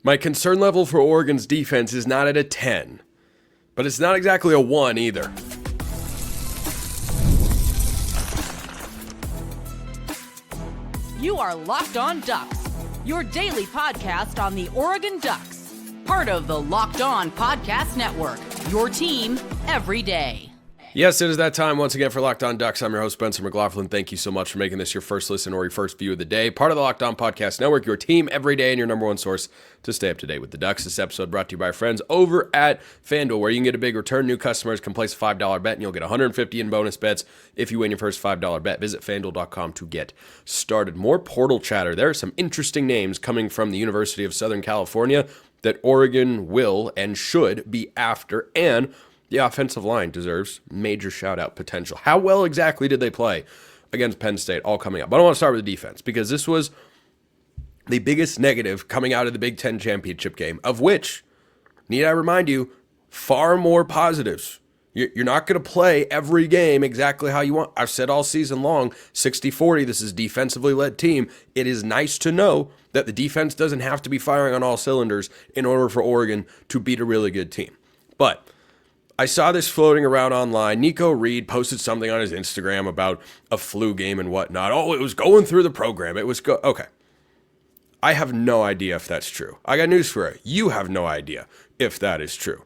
My concern level for Oregon's defense is not at a 10, but it's not exactly a 1 either. You are Locked On Ducks, your daily podcast on the Oregon Ducks. Part of the Locked On Podcast Network, your team every day. Yes, it is that time once again for Locked On Ducks. I'm your host, Spencer McLaughlin. Thank you so much for making this your first listen or your first view of the day. Part of the Locked On Podcast Network, your team every day and your number one source to stay up to date with the Ducks. This episode brought to you by our friends over at FanDuel, where you can get a big return. New customers can place a $5 bet and you'll get $150 in bonus bets if you win your first $5 bet. Visit FanDuel.com to get started. More portal chatter. There are some interesting names coming from the University of Southern California that Oregon will and should be after, and the offensive line deserves major shout-out potential. How well exactly did they play against Penn State? All coming up. But I want to start with the defense, because this was the biggest negative coming out of the Big Ten championship game, of which, need I remind you, far more positives. You're not going to play every game exactly how you want. I've said all season long, 60-40, this is a defensively led team. It is nice to know that the defense doesn't have to be firing on all cylinders in order for Oregon to beat a really good team. But I saw this floating around online. Nico Reed posted something on his Instagram about a flu game and whatnot. Oh, it was going through the program. Okay. I have no idea if that's true. I got news for you. You have no idea if that is true.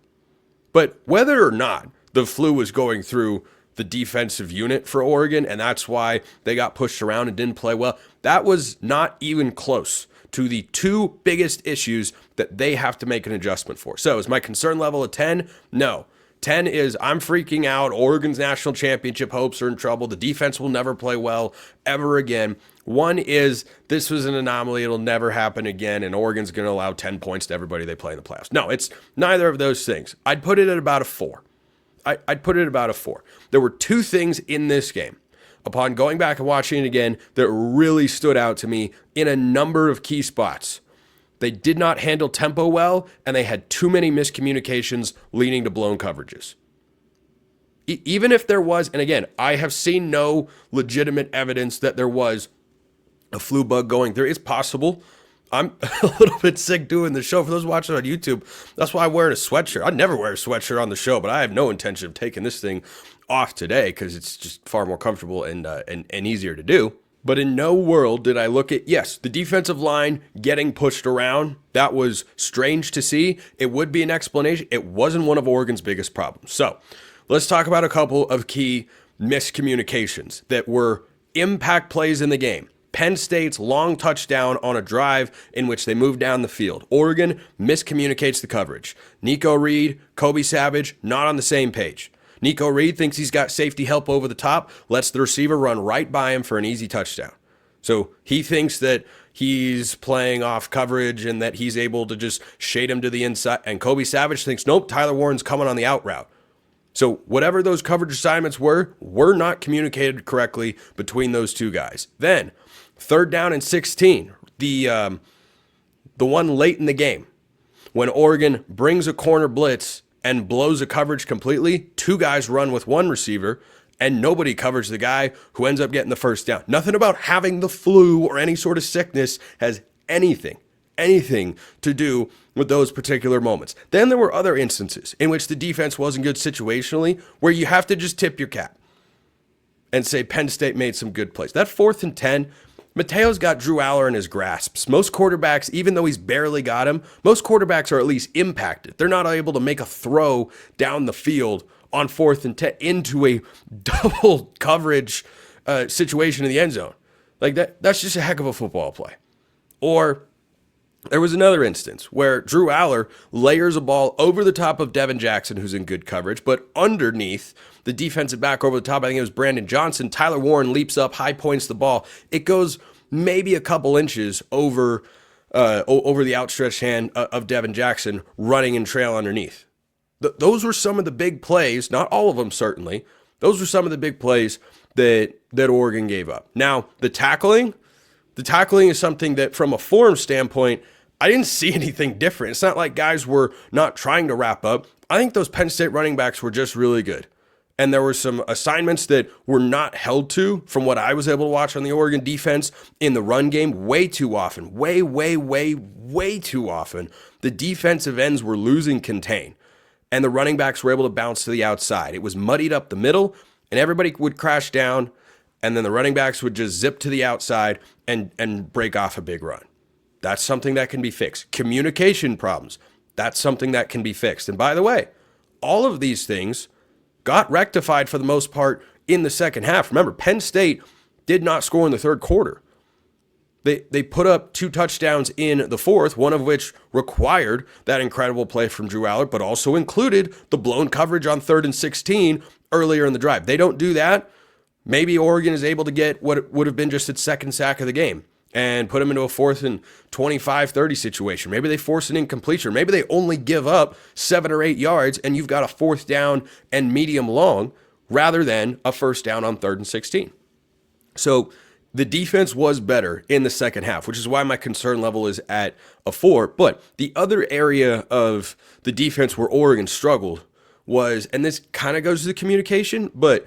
But whether or not the flu was going through the defensive unit for Oregon, and that's why they got pushed around and didn't play well, that was not even close to the two biggest issues that they have to make an adjustment for. So is my concern level a 10? No. 10 is I'm freaking out. Oregon's national championship hopes are in trouble. The defense will never play well ever again. 1 is this was an anomaly. It'll never happen again. And Oregon's going to allow 10 points to everybody they play in the playoffs. No, it's neither of those things. I'd put it at about a 4. I'd put it at about a 4. There were two things in this game, upon going back and watching it again, that really stood out to me in a number of key spots. They did not handle tempo well, and they had too many miscommunications leading to blown coverages. Even if there was, and again, I have seen no legitimate evidence that there was a flu bug going through. It's possible. I'm a little bit sick doing the show. For those watching on YouTube, that's why I'm wearing a sweatshirt. I'd never wear a sweatshirt on the show, but I have no intention of taking this thing off today because it's just far more comfortable and easier to do. But in no world did I look at, yes, the defensive line getting pushed around. That was strange to see. It would be an explanation. It wasn't one of Oregon's biggest problems. So let's talk about a couple of key miscommunications that were impact plays in the game. Penn State's long touchdown on a drive in which they moved down the field. Oregon miscommunicates the coverage. Nico Reed, Kobe Savage, not on the same page. Nico Reed thinks he's got safety help over the top, lets the receiver run right by him for an easy touchdown. So he thinks that he's playing off coverage and that he's able to just shade him to the inside. And Kobe Savage thinks, nope, Tyler Warren's coming on the out route. So whatever those coverage assignments were not communicated correctly between those two guys. Then, 3rd down and 16, the one late in the game, when Oregon brings a corner blitz and blows a coverage completely, 2 guys run with 1 receiver, and nobody covers the guy who ends up getting the first down. Nothing about having the flu or any sort of sickness has anything to do with those particular moments. Then there were other instances in which the defense wasn't good situationally, where you have to just tip your cap and say Penn State made some good plays. That 4th and 10, Mateo's got Drew Aller in his grasps. Most quarterbacks, even though he's barely got him, most quarterbacks are at least impacted. They're not able to make a throw down the field on 4th and 10 into a double coverage situation in the end zone. Like that's just a heck of a football play. Or there was another instance where Drew Aller layers a ball over the top of Devin Jackson, who's in good coverage, but underneath the defensive back over the top, I think it was Brandon Johnson. Tyler Warren leaps up, high points the ball. It goes maybe a couple inches over the outstretched hand of Devin Jackson, running and trail underneath. Those were some of the big plays, not all of them certainly. Those were some of the big plays that Oregon gave up. Now, the tackling is something that from a form standpoint, I didn't see anything different. It's not like guys were not trying to wrap up. I think those Penn State running backs were just really good. And there were some assignments that were not held to from what I was able to watch on the Oregon defense in the run game way too often. Way too often. The defensive ends were losing contain. And the running backs were able to bounce to the outside. It was muddied up the middle, and everybody would crash down, and then the running backs would just zip to the outside and break off a big run. That's something that can be fixed. Communication problems, that's something that can be fixed. And by the way, all of these things got rectified for the most part in the second half. Remember, Penn State did not score in the third quarter. They put up 2 touchdowns in the fourth, one of which required that incredible play from Drew Allard, but also included the blown coverage on 3rd and 16 earlier in the drive. They don't do that. Maybe Oregon is able to get what would have been just its second sack of the game and put them into a 4th and 25-30 situation. Maybe they force an incompletion. Maybe they only give up 7 or 8 yards and you've got a 4th down and medium long rather than a 1st down on 3rd and 16. So the defense was better in the second half, which is why my concern level is at a 4. But the other area of the defense where Oregon struggled was, and this kind of goes to the communication, but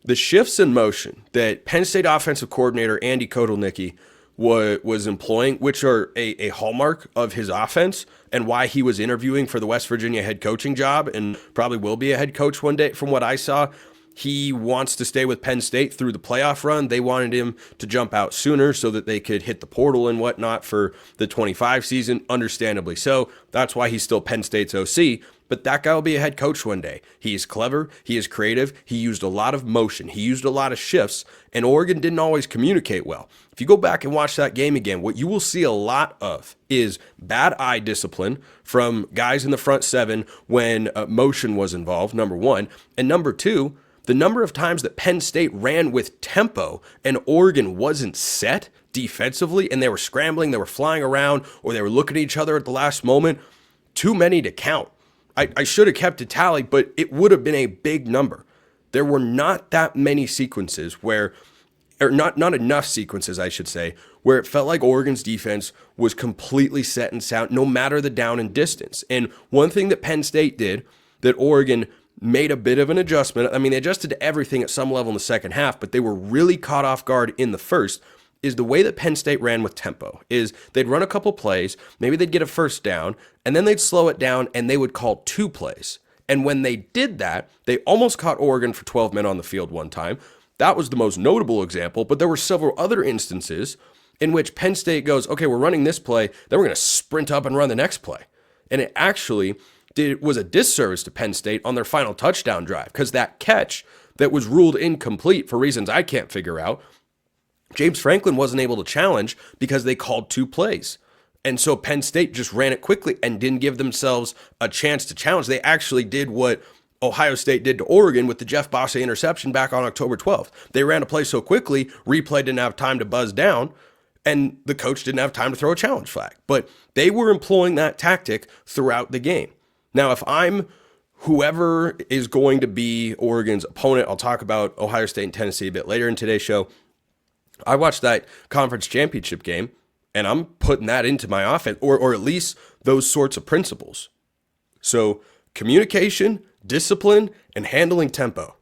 the shifts in motion that Penn State offensive coordinator Andy Kotelnicki was employing, which are a hallmark of his offense and why he was interviewing for the West Virginia head coaching job and probably will be a head coach one day from what I saw. He wants to stay with Penn State through the playoff run. They wanted him to jump out sooner so that they could hit the portal and whatnot for the 25 season, understandably so. That's why he's still Penn State's OC. But that guy will be a head coach one day. He is clever. He is creative. He used a lot of motion. He used a lot of shifts. And Oregon didn't always communicate well. If you go back and watch that game again, what you will see a lot of is bad eye discipline from guys in the front 7 when motion was involved, number 1. And number 2, the number of times that Penn State ran with tempo and Oregon wasn't set defensively and they were scrambling, they were flying around, or they were looking at each other at the last moment, too many to count. I should have kept a tally, but it would have been a big number. There were not that many sequences where, or not enough sequences, I should say, where it felt like Oregon's defense was completely set and sound, no matter the down and distance. And one thing that Penn State did that Oregon made a bit of an adjustment, I mean, they adjusted to everything at some level in the second half, but they were really caught off guard in the first, is the way that Penn State ran with tempo. Is they'd run a couple plays, maybe they'd get a 1st down, and then they'd slow it down and they would call 2 plays. And when they did that, they almost caught Oregon for 12 men on the field one time. That was the most notable example, but there were several other instances in which Penn State goes, okay, we're running this play, then we're going to sprint up and run the next play. And it actually was a disservice to Penn State on their final touchdown drive, because that catch that was ruled incomplete for reasons I can't figure out, James Franklin wasn't able to challenge because they called 2 plays. And so Penn State just ran it quickly and didn't give themselves a chance to challenge. They actually did what Ohio State did to Oregon with the Jeff Bosse interception back on October 12th. They ran a play so quickly, replay didn't have time to buzz down, and the coach didn't have time to throw a challenge flag. But they were employing that tactic throughout the game. Now, if I'm whoever is going to be Oregon's opponent, I'll talk about Ohio State and Tennessee a bit later in today's show. I watched that conference championship game, and I'm putting that into my offense, or at least those sorts of principles. So communication, discipline, and handling tempo.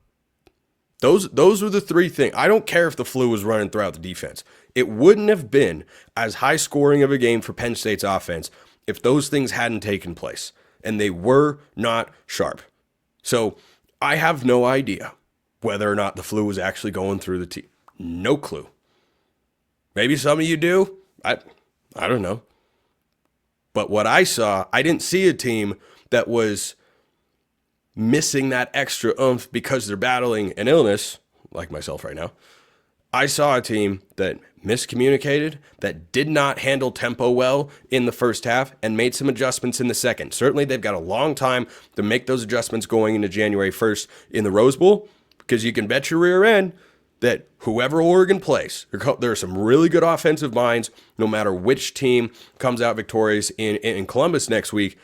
Those are the 3 things. I don't care if the flu was running throughout the defense. It wouldn't have been as high scoring of a game for Penn State's offense if those things hadn't taken place, and they were not sharp. So I have no idea whether or not the flu was actually going through the team. No clue. Maybe some of you do. I don't know. But what I saw, I didn't see a team that was missing that extra oomph because they're battling an illness, like myself right now. I saw a team that miscommunicated, that did not handle tempo well in the first half, and made some adjustments in the second. Certainly, they've got a long time to make those adjustments going into January 1st in the Rose Bowl, because you can bet your rear end that whoever Oregon plays, there are some really good offensive minds, no matter which team comes out victorious in Columbus next week.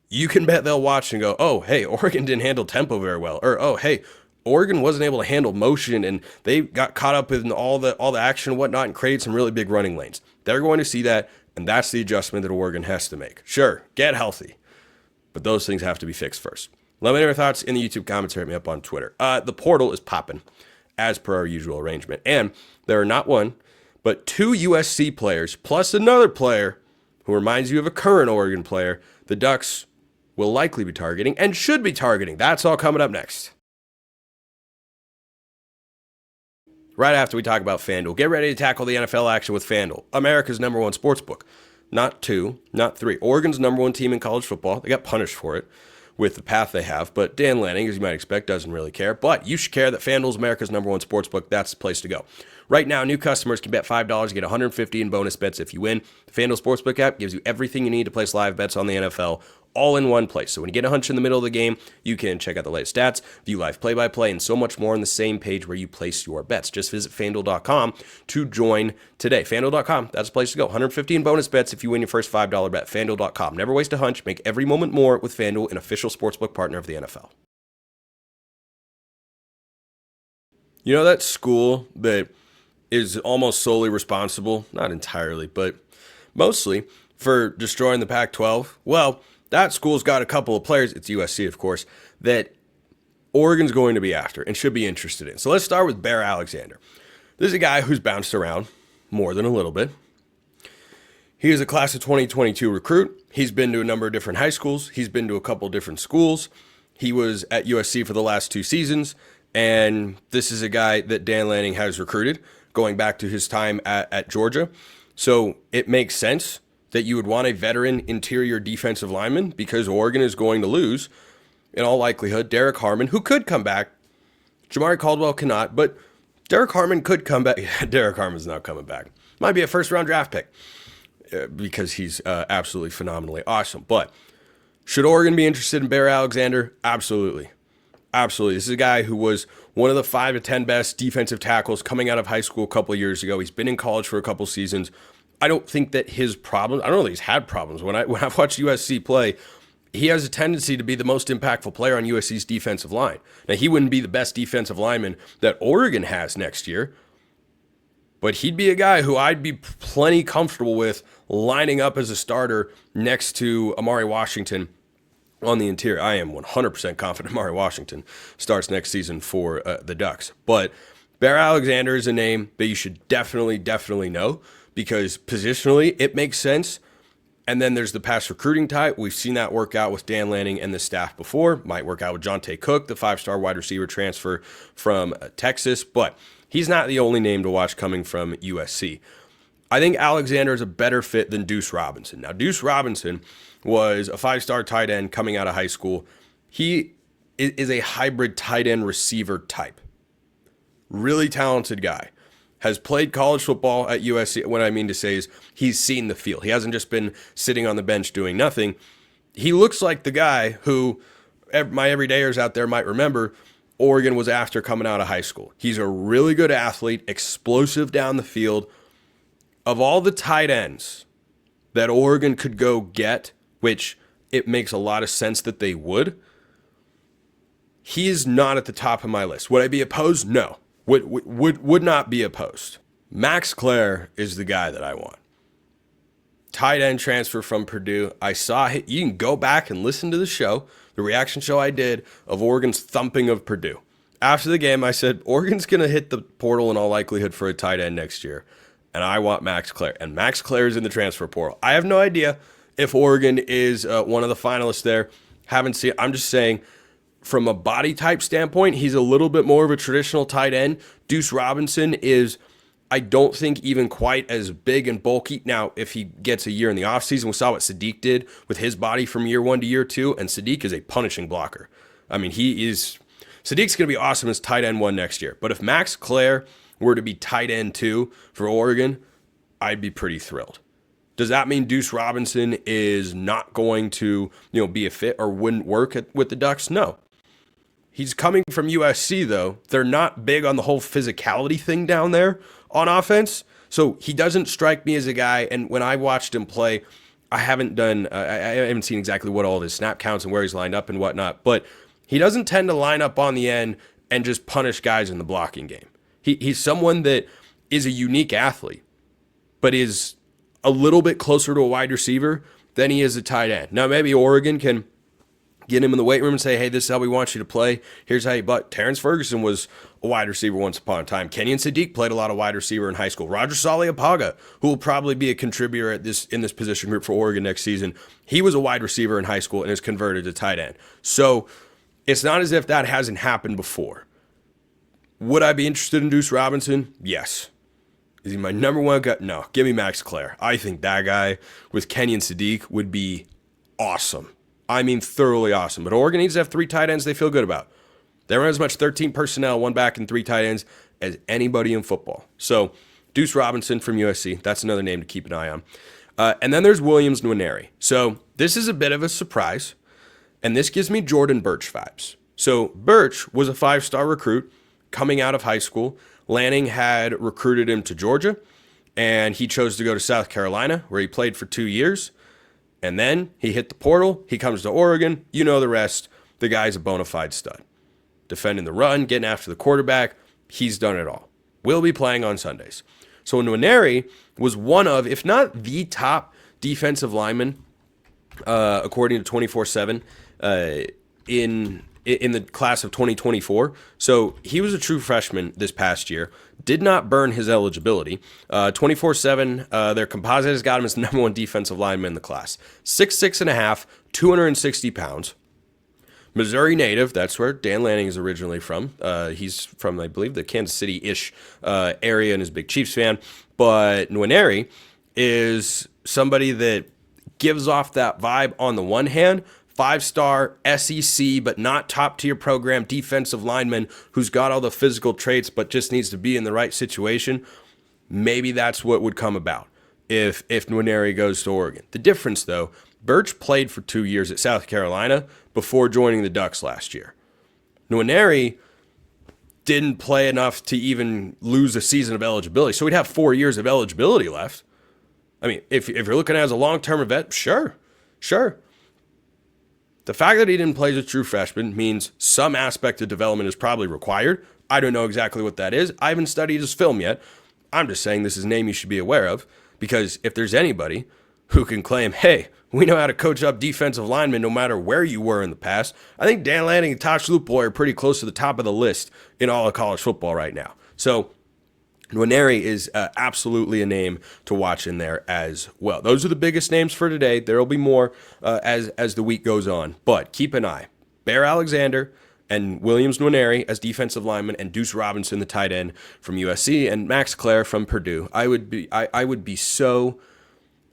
You can bet they'll watch and go, oh, hey, Oregon didn't handle tempo very well. Or, oh, hey, Oregon wasn't able to handle motion and they got caught up in all the action and whatnot and created some really big running lanes. They're going to see that, and that's the adjustment that Oregon has to make. Sure, get healthy, but those things have to be fixed first. Let me know your thoughts in the YouTube comments or hit me up on Twitter. The portal is popping as per our usual arrangement. And there are not one, but 2 USC players plus another player who reminds you of a current Oregon player the Ducks will likely be targeting and should be targeting. That's all coming up next. Right after we talk about FanDuel, get ready to tackle the NFL action with FanDuel, America's #1 sportsbook. Not 2, not 3. Oregon's #1 team in college football. They got punished for it with the path they have, but Dan Lanning, as you might expect, doesn't really care. But you should care that FanDuel's America's #1 sportsbook. That's the place to go. Right now, new customers can bet $5 and get $150 in bonus bets if you win. The FanDuel Sportsbook app gives you everything you need to place live bets on the NFL, all in one place. So when you get a hunch in the middle of the game, you can check out the latest stats, view live play-by-play, and so much more on the same page where you place your bets. Just visit FanDuel.com to join today. FanDuel.com, that's the place to go. $150 in bonus bets if you win your first $5 bet. FanDuel.com. Never waste a hunch. Make every moment more with FanDuel, an official sportsbook partner of the NFL. You know that school that is almost solely responsible, not entirely, but mostly, for destroying the Pac-12? Well, that school's got a couple of players, it's USC of course, that Oregon's going to be after and should be interested in. So let's start with Bear Alexander. This is a guy who's bounced around more than a little bit. He is a class of 2022 recruit. He's been to a number of different high schools. He's been to a couple different schools. He was at USC for the last 2 seasons, and this is a guy that Dan Lanning has recruited, going back to his time at Georgia. So it makes sense that you would want a veteran interior defensive lineman because Oregon is going to lose, in all likelihood, Derek Harmon, who could come back. Jamari Caldwell cannot, but Derek Harmon could come back. Derek Harmon's not coming back. Might be a first-round draft pick because he's absolutely phenomenally awesome. But should Oregon be interested in Bear Alexander? Absolutely. Absolutely. This is a guy who was one of the 5 to 10 best defensive tackles coming out of high school a couple of years ago. He's been in college for a couple seasons. I don't think that his problems, I don't know that he's had problems. When I've watched USC play, he has a tendency to be the most impactful player on USC's defensive line. Now, he wouldn't be the best defensive lineman that Oregon has next year, but he'd be a guy who I'd be plenty comfortable with lining up as a starter next to Amari Washington on the interior. I am 100% confident Amari Washington starts next season for the Ducks. But Bear Alexander is a name that you should definitely know because positionally it makes sense. And then there's the pass recruiting type. We've seen that work out with Dan Lanning and the staff before. Might work out with Jonte Cook, the 5-star wide receiver transfer from Texas. But he's not the only name to watch coming from USC. I think Alexander is a better fit than Duce Robinson. Now, Duce Robinson was a 5-star tight end coming out of high school. He is a hybrid tight end receiver type. Really talented guy. Has played college football at USC. What I mean to say is he's seen the field. He hasn't just been sitting on the bench doing nothing. He looks like the guy who my everydayers out there might remember Oregon was after coming out of high school. He's a really good athlete, explosive down the field. Of all the tight ends that Oregon could go get, which it makes a lot of sense that they would, he is not at the top of my list. Would I be opposed? No. Would not be opposed. Max Clare is the guy that I want. Tight end transfer from Purdue. I saw it. You can go back and listen to the show, the reaction show I did of Oregon's thumping of Purdue. After the game, I said, Oregon's going to hit the portal in all likelihood for a tight end next year. And I want Max Clare. And Max Clare is in the transfer portal. I have no idea if Oregon is one of the finalists there. Haven't seen it. I'm just saying, from a body type standpoint, he's a little bit more of a traditional tight end. Duce Robinson is, I don't think, even quite as big and bulky. Now, if he gets a year in the offseason, we saw what Sadiq did with his body from year 1 to year 2, and Sadiq is a punishing blocker. I mean, Sadiq's going to be awesome as tight end 1 next year. But if Max Clare were to be tight end 2 for Oregon, I'd be pretty thrilled. Does that mean Duce Robinson is not going to, be a fit or wouldn't work with the Ducks? No. He's coming from USC, though. They're not big on the whole physicality thing down there on offense. So he doesn't strike me as a guy, and when I watched him play, I haven't seen exactly what all of his snap counts and where he's lined up and whatnot, but he doesn't tend to line up on the end and just punish guys in the blocking game. He's someone that is a unique athlete, but is a little bit closer to a wide receiver than he is a tight end. Now, maybe Oregon can get him in the weight room and say, hey, this is how we want you to play. Here's how you, but Terrence Ferguson was a wide receiver once upon a time. Kenyon Sadiq played a lot of wide receiver in high school. Roger Saliapaga, who will probably be a contributor in this position group for Oregon next season, he was a wide receiver in high school and is converted to tight end. So it's not as if that hasn't happened before. Would I be interested in Duce Robinson? Yes. Is he my number one guy? No. Give me Max Clare. I think that guy with Kenyon Sadiq would be awesome. I mean, thoroughly awesome. But Oregon needs to have 3 tight ends they feel good about. They run as much 13 personnel, 1 back and 3 tight ends as anybody in football. So Duce Robinson from USC, that's another name to keep an eye on. And then there's Williams Nwaneri. So this is a bit of a surprise, and this gives me Jordan Birch vibes. So Birch was a 5-star recruit coming out of high school. Lanning had recruited him to Georgia, and he chose to go to South Carolina, where he played for 2 years. And then he hit the portal. He comes to Oregon. You know the rest. The guy's a bona fide stud. Defending the run, getting after the quarterback. He's done it all. Will be playing on Sundays. So Nwaneri was one of, if not the top defensive lineman, according to 24/7, in the class of 2024. So he was a true freshman this past year. Did not burn his eligibility. 24/7, their composite has got him as the number 1 defensive lineman in the class. 6'6.5", 260 pounds. Missouri native. That's where Dan Lanning is originally from. He's from, I believe, the Kansas City-ish area and is a big Chiefs fan. But Nwaneri is somebody that gives off that vibe on the one hand, 5-star SEC, but not top-tier program defensive lineman who's got all the physical traits but just needs to be in the right situation. Maybe that's what would come about if Nwaneri goes to Oregon. The difference, though, Birch played for 2 years at South Carolina before joining the Ducks last year. Nwaneri didn't play enough to even lose a season of eligibility, so he'd have 4 years of eligibility left. I mean, if you're looking at it as a long-term vet, sure. The fact that he didn't play as a true freshman means some aspect of development is probably required. I don't know exactly what that is. I haven't studied his film yet. I'm just saying this is a name you should be aware of, because if there's anybody who can claim, hey, we know how to coach up defensive linemen no matter where you were in the past, I think Dan Lanning and Tosh Lupoi are pretty close to the top of the list in all of college football right now. So Nwaneri is absolutely a name to watch in there as well. Those are the biggest names for today. There will be more as the week goes on. But keep an eye. Bear Alexander and Williams Nwaneri as defensive linemen, and Duce Robinson, the tight end from USC, and Max Clare from Purdue. I would be so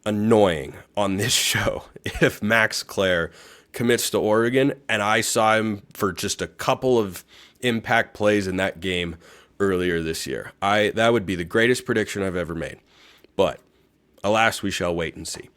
annoying on this show if Max Clare commits to Oregon and I saw him for just a couple of impact plays in that game earlier this year. That would be the greatest prediction I've ever made. But alas, we shall wait and see.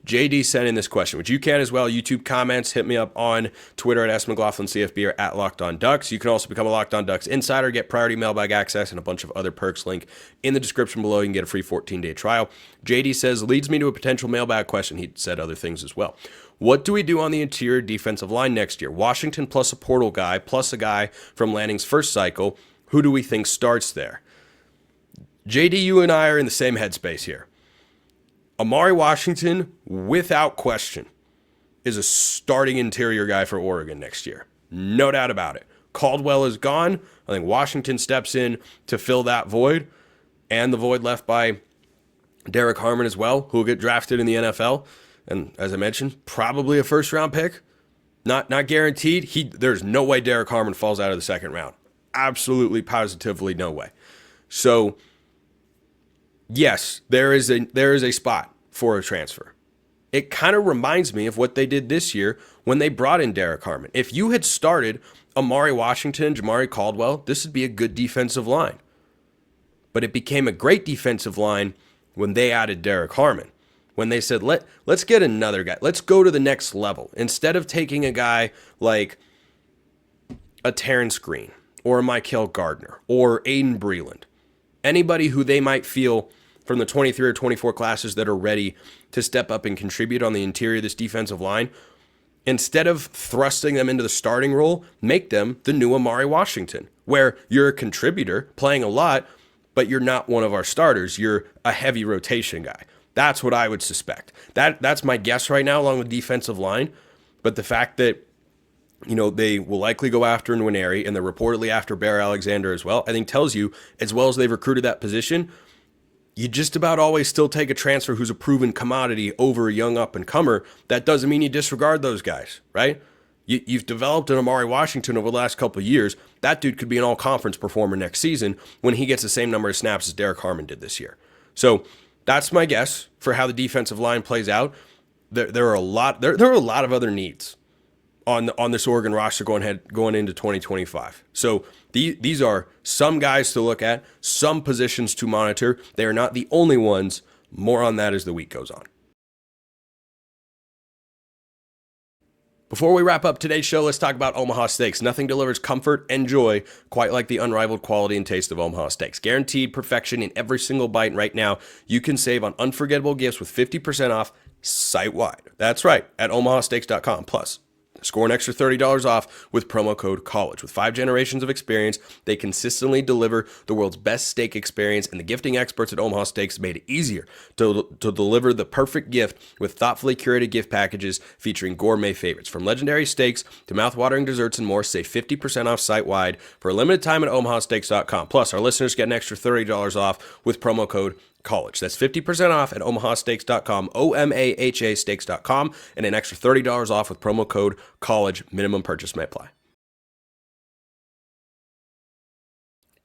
JD sent in this question, which you can as well. YouTube comments, hit me up on Twitter at @McLaughlinCFB or at Locked On Ducks. You can also become a Locked On Ducks insider, get priority mailbag access, and a bunch of other perks. Link in the description below. You can get a free 14-day trial. JD says, leads me to a potential mailbag question. He said other things as well. What do we do on the interior defensive line next year? Washington plus a portal guy, plus a guy from Lanning's first cycle. Who do we think starts there? JD, you and I are in the same headspace here. Amari Washington, without question, is a starting interior guy for Oregon next year. No doubt about it. Caldwell is gone. I think Washington steps in to fill that void, and the void left by Derek Harmon as well, who will get drafted in the NFL. And as I mentioned, probably a first-round pick. Not guaranteed. There's no way Derek Harmon falls out of the second round. Absolutely, positively no way. So yes, there is a spot for a transfer. It kind of reminds me of what they did this year when they brought in Derek Harmon. If you had started Amari Washington, Jamari Caldwell, this would be a good defensive line. But it became a great defensive line when they added Derek Harmon. When they said, let's get another guy. Let's go to the next level. Instead of taking a guy like a Terrence Green or a Michael Gardner or Aiden Breland, anybody who they might feel from the 23 or 24 classes that are ready to step up and contribute on the interior of this defensive line, instead of thrusting them into the starting role, make them the new Amari Washington, where you're a contributor playing a lot, but you're not one of our starters. You're a heavy rotation guy. That's what I would suspect. That's my guess right now along with defensive line. But the fact that they will likely go after Nwaneri, and they're reportedly after Bear Alexander as well, I think tells you, as well as they've recruited that position, you just about always still take a transfer who's a proven commodity over a young up-and-comer. That doesn't mean you disregard those guys, right? You've developed an Amari Washington over the last couple of years. That dude could be an all-conference performer next season when he gets the same number of snaps as Derek Harmon did this year. So that's my guess for how the defensive line plays out. There are a lot of other needs on this Oregon roster going into 2025. So these are some guys to look at, some positions to monitor. They are not the only ones. More on that as the week goes on. Before we wrap up today's show, let's talk about Omaha Steaks. Nothing delivers comfort and joy quite like the unrivaled quality and taste of Omaha Steaks. Guaranteed perfection in every single bite. And right now, you can save on unforgettable gifts with 50% off site-wide. That's right, at omahasteaks.com. Plus, score an extra $30 off with promo code COLLEGE. With 5 generations of experience, they consistently deliver the world's best steak experience, and the gifting experts at Omaha Steaks made it easier to deliver the perfect gift with thoughtfully curated gift packages featuring gourmet favorites. From legendary steaks to mouth-watering desserts and more, save 50% off site-wide for a limited time at omahasteaks.com. Plus, our listeners get an extra $30 off with promo code COLLEGE. That's 50% off at omahasteaks.com, OMAHA steaks.com, and an extra $30 off with promo code COLLEGE. Minimum purchase may apply.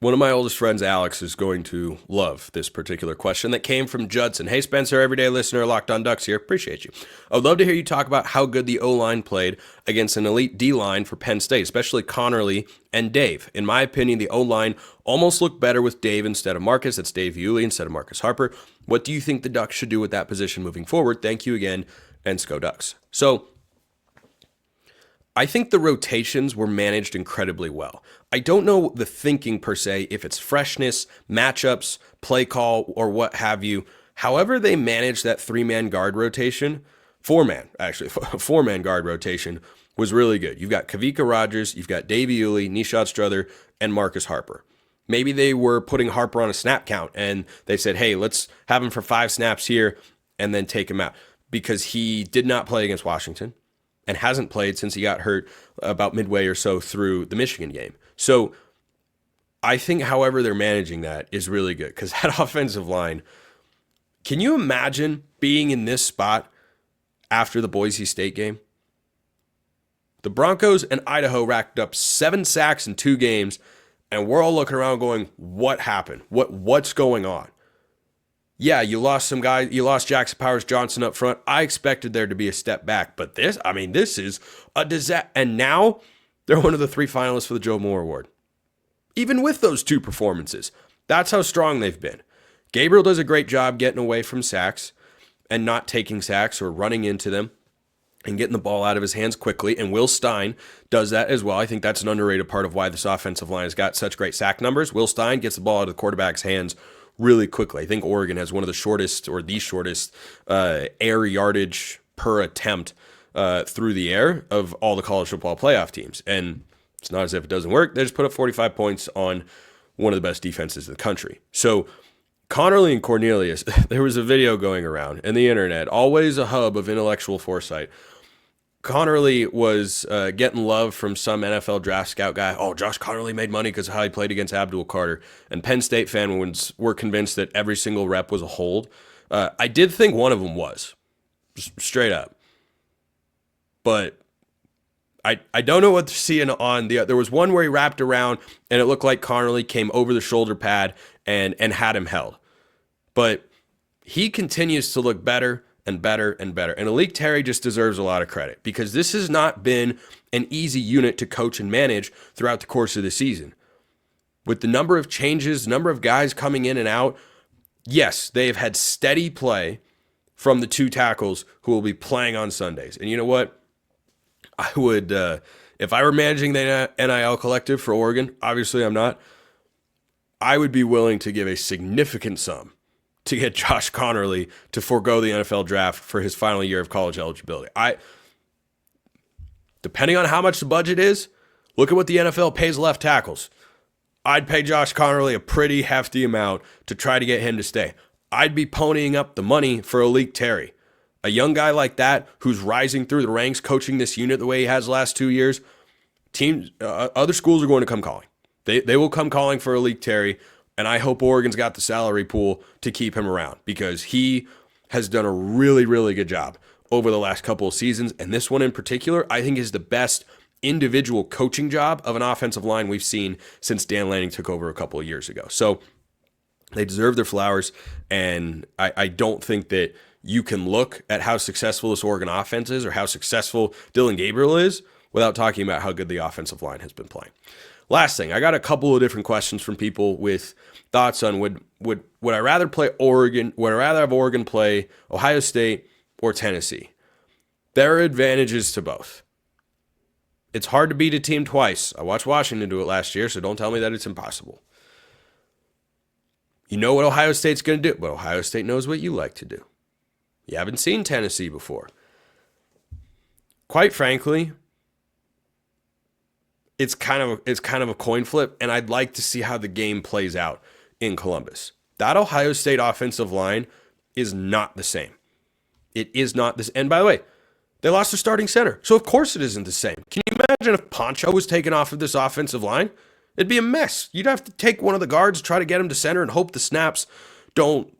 One of my oldest friends, Alex, is going to love this particular question that came from Judson. Hey, Spencer, everyday listener, Locked On Ducks here. Appreciate you. I would love to hear you talk about how good the O-line played against an elite D-line for Penn State, especially Connerly and Dave. In my opinion, the O-line almost looked better with Dave instead of Marcus. That's Dave Iuli instead of Marcus Harper. What do you think the Ducks should do with that position moving forward? Thank you again, and Sco Ducks. So, I think the rotations were managed incredibly well. I don't know the thinking per se, if it's freshness, matchups, play call, or what have you. However they managed that 3-man guard rotation, 4-man guard rotation was really good. You've got Kavika Rogers, you've got Dave Iuli, Nishad Strother, and Marcus Harper. Maybe they were putting Harper on a snap count, and they said, hey, let's have him for 5 snaps here, and then take him out. Because he did not play against Washington, and hasn't played since he got hurt about midway or so through the Michigan game. So I think however they're managing that is really good, because that offensive line, can you imagine being in this spot after the Boise State game? The Broncos and Idaho racked up 7 sacks in 2 games, and we're all looking around going, what happened? What's going on? Yeah, you lost some guys. You lost Jackson Powers Johnson up front. I expected there to be a step back, but this is a disaster. And now they're one of the 3 finalists for the Joe Moore Award. Even with those 2 performances, that's how strong they've been. Gabriel does a great job getting away from sacks and not taking sacks or running into them and getting the ball out of his hands quickly. And Will Stein does that as well. I think that's an underrated part of why this offensive line has got such great sack numbers. Will Stein gets the ball out of the quarterback's hands really quickly. I think Oregon has one of the shortest or the shortest air yardage per attempt through the air of all the college football playoff teams. And it's not as if it doesn't work. They just put up 45 points on one of the best defenses in the country. So Connerly and Cornelius, there was a video going around in the internet, always a hub of intellectual foresight. Connerly was getting love from some NFL draft scout guy. Oh, Josh Connerly made money because of how he played against Abdul Carter. And Penn State fans were convinced that every single rep was a hold. I did think one of them was, straight up. But I don't know what they're seeing on the. There was one where he wrapped around and it looked like Connerly came over the shoulder pad and had him held. But he continues to look better and better and better. And Alik Terry just deserves a lot of credit because this has not been an easy unit to coach and manage throughout the course of the season. With the number of changes, number of guys coming in and out, yes, they have had steady play from the 2 tackles who will be playing on Sundays. And you know what? I would, if I were managing the NIL collective for Oregon, obviously I'm not, I would be willing to give a significant sum to get Josh Connerly to forego the NFL draft for his final year of college eligibility. Depending on how much the budget is, look at what the NFL pays left tackles. I'd pay Josh Connerly a pretty hefty amount to try to get him to stay. I'd be ponying up the money for Alik Terry. A young guy like that who's rising through the ranks, coaching this unit the way he has the last 2 years, Other schools are going to come calling. They will come calling for Alik Terry, and I hope Oregon's got the salary pool to keep him around because he has done a really, really good job over the last couple of seasons. And this one in particular, I think is the best individual coaching job of an offensive line we've seen since Dan Lanning took over a couple of years ago. So they deserve their flowers, and I don't think that you can look at how successful this Oregon offense is or how successful Dylan Gabriel is without talking about how good the offensive line has been playing. Last thing, I got a couple of different questions from people with thoughts on would I rather play Oregon, would I rather have Oregon play Ohio State or Tennessee? There are advantages to both. It's hard to beat a team twice. I watched Washington do it last year, so don't tell me that it's impossible. You know what Ohio State's going to do, but Ohio State knows what you like to do. You haven't seen Tennessee before. Quite frankly, it's kind of a coin flip, and I'd like to see how the game plays out in Columbus. That Ohio State offensive line is not the same. It is not this. And by the way, they lost their starting center, so of course it isn't the same. Can you imagine if Poncho was taken off of this offensive line? It'd be a mess. You'd have to take one of the guards, try to get him to center, and hope the snaps don't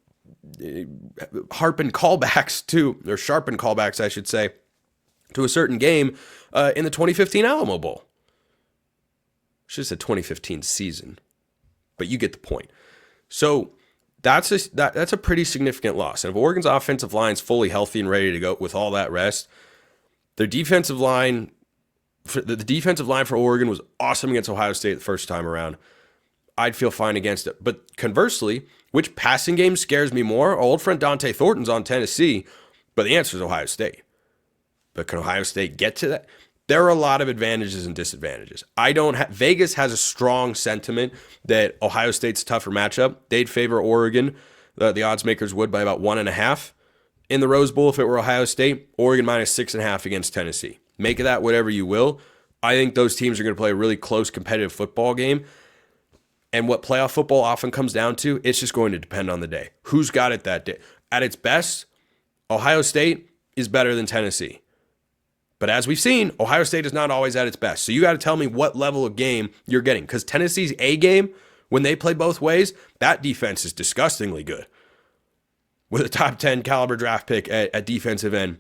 sharpen callbacks, I should say, to a certain game in the 2015 Alamo Bowl. Should have said 2015 season, but you get the point. So that's a pretty significant loss. And if Oregon's offensive line's fully healthy and ready to go with all that rest, their defensive line, the defensive line for Oregon was awesome against Ohio State the first time around. I'd feel fine against it. But conversely, which passing game scares me more? Our old friend Dante Thornton's on Tennessee, but the answer is Ohio State. But can Ohio State get to that? There are a lot of advantages and disadvantages. Vegas has a strong sentiment that Ohio State's a tougher matchup. They'd favor Oregon. The odds makers would by about 1.5 in the Rose Bowl if it were Ohio State. Oregon minus 6.5 against Tennessee. Make of that whatever you will. I think those teams are going to play a really close competitive football game. And what playoff football often comes down to, it's just going to depend on the day. Who's got it that day? At its best, Ohio State is better than Tennessee. But as we've seen, Ohio State is not always at its best. So you got to tell me what level of game you're getting. Because Tennessee's A game, when they play both ways, that defense is disgustingly good. With a top 10 caliber draft pick at defensive end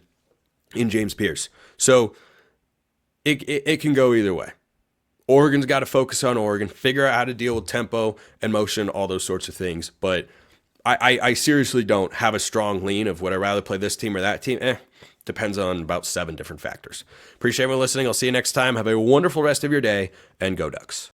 in James Pierce. So it can go either way. Oregon's got to focus on Oregon, figure out how to deal with tempo and motion, all those sorts of things. But I seriously don't have a strong lean of would I rather play this team or that team. Depends on about 7 different factors. Appreciate everyone listening. I'll see you next time. Have a wonderful rest of your day, and go Ducks.